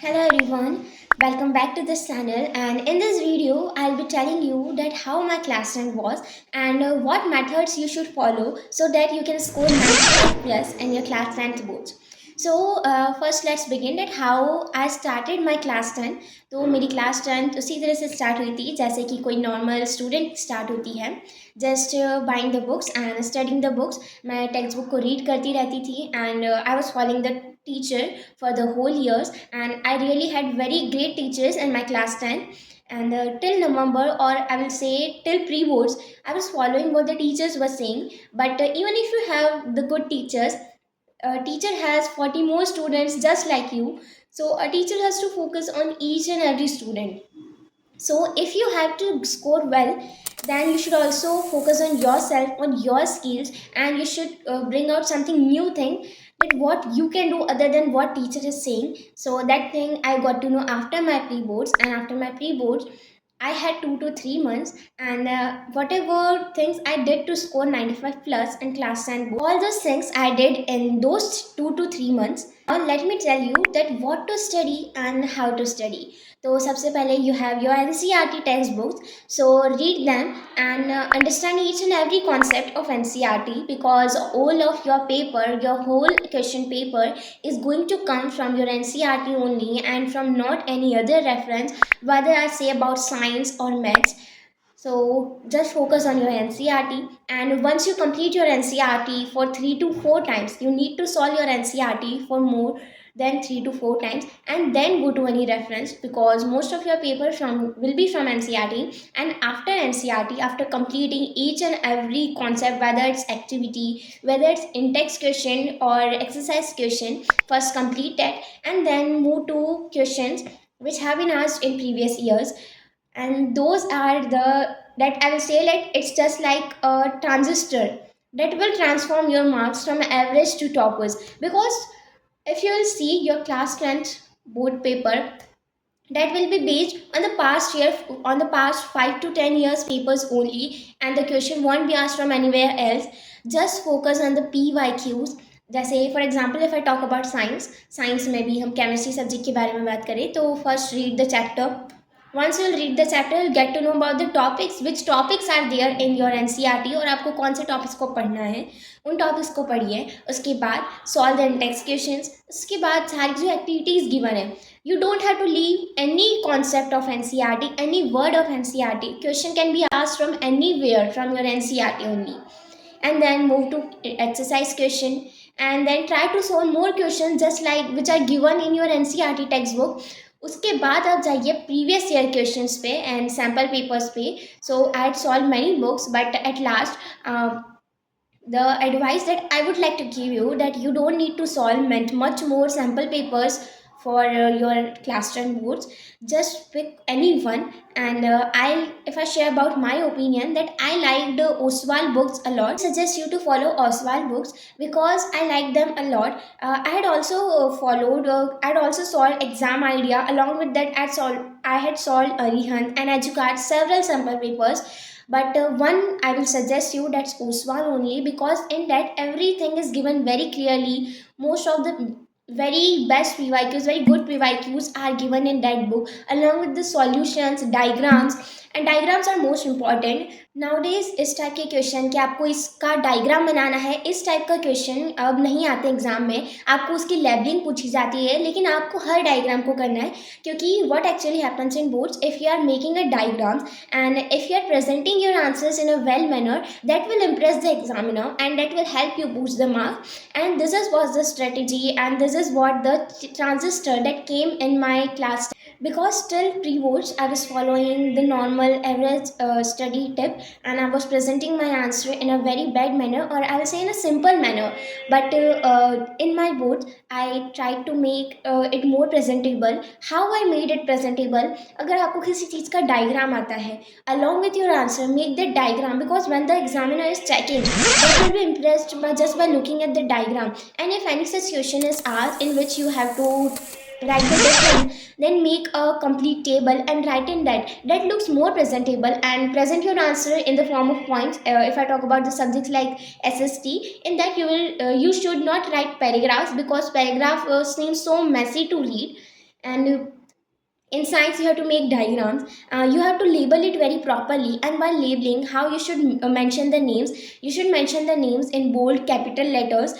Hello everyone, welcome back to this channel, and in this video I'll be telling you that how my class rank was and what methods you should follow so that you can score 95 plus in your class rank boards. So first let's begin that how I started my class 10. तो मेरी class 10 उसी तरह से start हुई थी जैसे कि कोई नॉर्मल स्टूडेंट स्टार्ट होती है. Just buying the books and studying the books. मैं टेक्स्ट बुक को रीड करती रहती थी and I was following the teacher for the whole years, and I really had very great teachers in my class 10. And till November, or I will say till pre-boards, I was following what the teachers were saying. But even if you have the good teachers, a teacher has 40 more students just like you, so a teacher has to focus on each and every student. So if you have to score well, then you should also focus on yourself, on your skills, and you should bring out something new thing that what you can do other than what teacher is saying. So that thing I got to know after my pre-boards, and after my pre-boards I had 2 to 3 months, and whatever things I did to score 95 plus in class and board, all those things I did in those 2 to 3 months. Now let me tell you that what to study and how to study. तो सबसे पहले you have your NCERT textbooks, so read them and understand each and every concept of NCERT, because all of your paper, your whole question paper is going to come from your NCERT only and from not any other reference, whether I say about science or maths. So just focus on your NCERT, and once you complete your NCERT for 3 to 4 times, you need to solve your NCERT for more than 3 to 4 times, and then go to any reference, because most of your paper from will be from NCERT. And after NCERT, after completing each and every concept, whether it's activity, whether it's in-text question or exercise question, first complete that and then move to questions which have been asked in previous years. And those are the that I will say, like, it's just like a transistor that will transform your marks from average to toppers. Because if you will see your class 10th board paper, that will be based on the past year, on the past 5 to 10 years papers only, and the question won't be asked from anywhere else. Just focus on the PYQs. जैसे for example if I talk about science में भी हम chemistry subject के बारे में बात करें तो first read the chapter. once you'll read the chapter, you'll get to know about the topics, which topics are there in your NCERT, और आपको कौन से टॉपिक्स को पढ़ना है उन टॉपिक्स को पढ़िए. उसके बाद सॉल्व द टेक्स्ट क्वेश्चंस. उसके बाद सारी जो एक्टिविटीज़ गिवन है, you don't have to leave any concept of NCERT, any word of NCERT. Question can be asked from anywhere from your NCERT only. And then move to exercise question, and then try to solve more questions just like which are given in your NCERT textbook. उसके बाद आप जाइए previous year questions पे and sample papers पे. So I had solve many books, but at last the advice that I would like to give you, that you don't need to solve much more sample papers for your class 10 boards. Just pick any one, and if I share about my opinion, that I liked Oswald books a lot. I suggest you to follow Oswald books because I like them a lot. I had also I had also solved exam idea. Along with that, I had solved Arihant and Educard several sample papers. But one I will suggest you, that's Oswal only, because in that everything is given very clearly. Most of the very best PYQs, very good PYQs are given in that book, along with the solutions, diagrams. And diagrams are most important nowadays. इस type के question कि आपको इसका diagram बनाना है, इस type का question अब नहीं आते एग्जाम में. आपको उसकी लेबलिंग पूछी जाती है, लेकिन आपको हर डायग्राम को करना है. क्योंकि what actually happens in boards, if you are making a diagram and if you are presenting your answers in a well manner, that will impress the examiner and that will help you boost the mark. And this is was the strategy, and this is what the transistor that came in my class. Because still pre-boards I was following the normal average study tip, and I was presenting my answer in a very bad manner, or I will say in a simple manner. But in my boards I tried to make it more presentable. How I made it presentable, अगर आपको किसी चीज़ का diagram आता है, along with your answer make that diagram, because when the examiner is checking, they will be impressed by just by looking at the diagram. And if any such question is asked in which you have to write the difference, then make a complete table and write in that. That looks more presentable, and present your answer in the form of points. If I talk about the subjects like SST, in that you should not write paragraphs, because paragraph seems so messy to read. And in science you have to make diagrams. You have to label it very properly, and while labeling, how you should mention the names. You should mention the names in bold capital letters.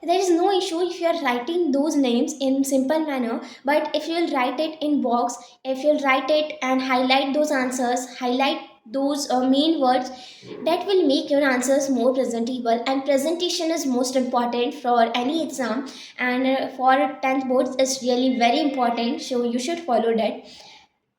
There is no issue if you are writing those names in simple manner, but if you will write it in box, if you'll write it and highlight those answers, highlight those main words, that will make your answers more presentable. And presentation is most important for any exam, and for 10th boards it's really very important, so you should follow that.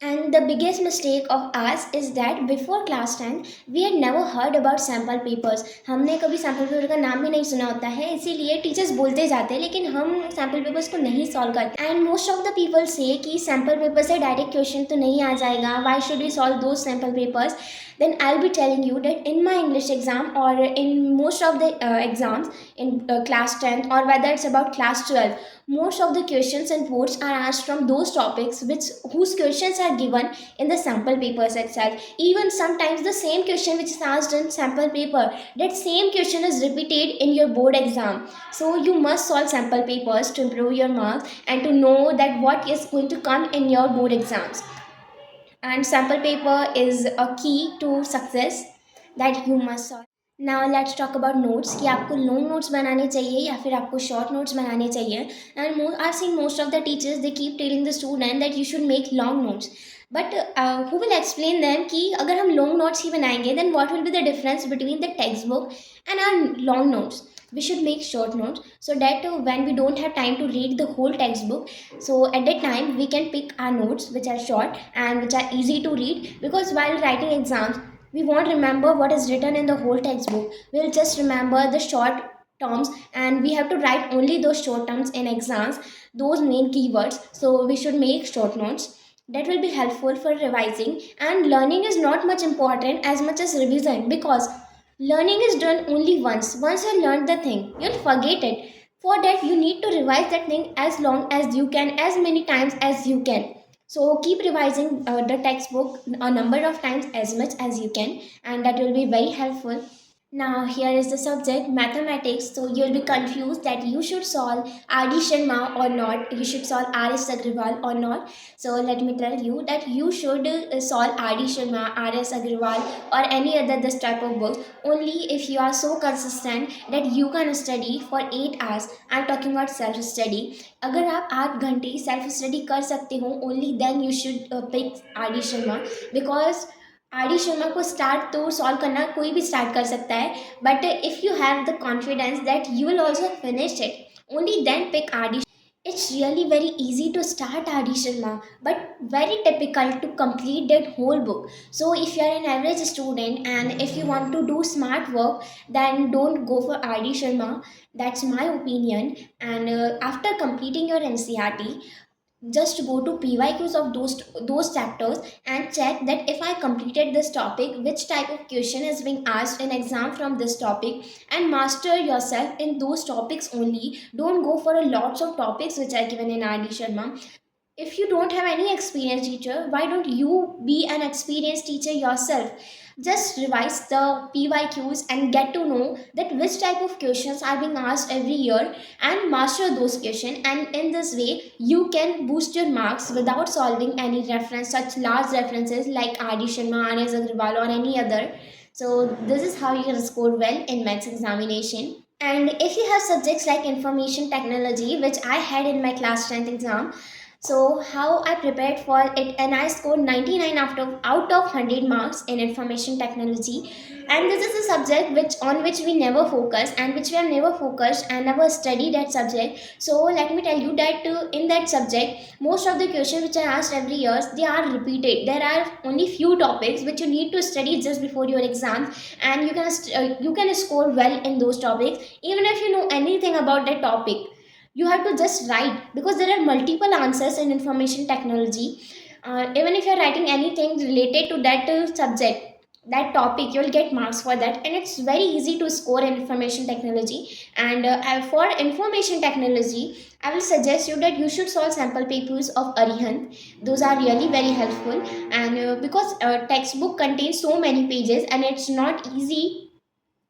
And the biggest mistake of us is that before class 10 we had never heard about sample papers. हमने कभी sample paper का नाम भी नहीं सुना होता है, इसीलिए टीचर्स बोलते जाते हैं लेकिन हम सैम्पल पेपर्स को नहीं सॉल्व करते. And most of the people say कि सैम्पल पेपर से डायरेक्ट क्वेश्चन तो नहीं आ जाएगा, why should we solve those sample papers. Then I'll be telling you that in my English exam, or in most of the exams in class 10th, or whether it's about class 12, most of the questions and boards are asked from those topics which whose questions are given in the sample papers itself. Even sometimes the same question which is asked in sample paper, that same question is repeated in your board exam. So you must solve sample papers to improve your marks and to know that what is going to come in your board exams. And sample paper is a key to success that you must solve. Now let's talk about notes, कि आपको long notes बनाने चाहिए या फिर आपको short notes बनाने चाहिए. And I've seen most of the teachers, they keep telling the student that you should make long notes. But who will explain them कि अगर हम लॉन्ग नोट्स ही बनाएंगे, then what will be the difference between the textbook and our long notes? We should make short notes so that when we don't have time to read the whole textbook, so at that time we can pick our notes which are short and which are easy to read. Because while writing exams we won't remember what is written in the whole textbook, we'll just remember the short terms, and we have to write only those short terms in exams, those main keywords. So we should make short notes that will be helpful for revising. And learning is not much important as much as revision, because learning is done only once. Once you learn the thing, you'll forget it. For that, you need to revise that thing as long as you can, as many times as you can. So keep revising the textbook a number of times as much as you can, and that will be very helpful. Now here is the subject mathematics. So you'll be confused that you should solve R.D. Sharma or not, you should solve R.S. Agrawal or not. So let me tell you that you should solve R.D. Sharma, R.S. Agrawal or any other this type of books only if you are so consistent that you can study for 8 hours. I'm talking about self study. अगर आप 8 घंटे self study कर सकते हो, only then you should pick R.D. Sharma. Because R D Sharma को start तो solve करना कोई भी स्टार्ट कर सकता है, but if you have the confidence that you will also finish it, only then pick R D. It's really very easy to start R.D. Sharma, but very difficult to complete that whole book. So if you are an average student and if you want to do smart work, then don't go for R.D. Sharma. That's my opinion. And after completing your NCRT, just go to PYQs of those chapters and check that if I completed this topic, which type of question is being asked in exam from this topic, and master yourself in those topics only. Don't go for a lots of topics which are given in R.D. Sharma. If you don't have any experienced teacher, why don't you be an experienced teacher yourself? Just revise the PYQs and get to know that which type of questions are being asked every year, and master those questions. And in this way, you can boost your marks without solving any reference, such large references like R.D. Sharma, R.S. Agrawal or any other. So this is how you can score well in maths examination. And if you have subjects like information technology, which I had in my class 10th exam, so how I prepared for it, and I scored 99 out of 100 marks in information technology. And this is a subject which we never focus, and which we have never focused and never studied that subject. So let me tell you that in that subject, most of the questions which are asked every year, they are repeated. There are only few topics which you need to study just before your exams, and you can score well in those topics even if you know anything about that topic. You have to just write, because there are multiple answers in information technology. Even if you're writing anything related to that subject, that topic, you'll get marks for that, and it's very easy to score in information technology. And for information technology, I will suggest you that you should solve sample papers of Arihant. Those are really very helpful. And because textbook contains so many pages and it's not easy,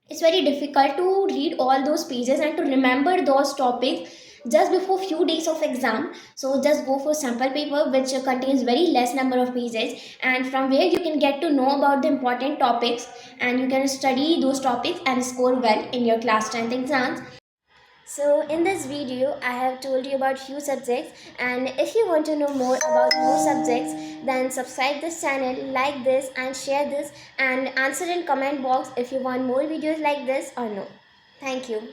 it's very difficult to read all those pages and to remember those topics just before few days of exam. So just go for sample paper which contains very less number of pages, and from where you can get to know about the important topics, and you can study those topics and score well in your class 10th exams. So in this video, I have told you about few subjects, and if you want to know more about more subjects, then subscribe this channel, like this and share this, and answer in comment box if you want more videos like this or no. Thank you.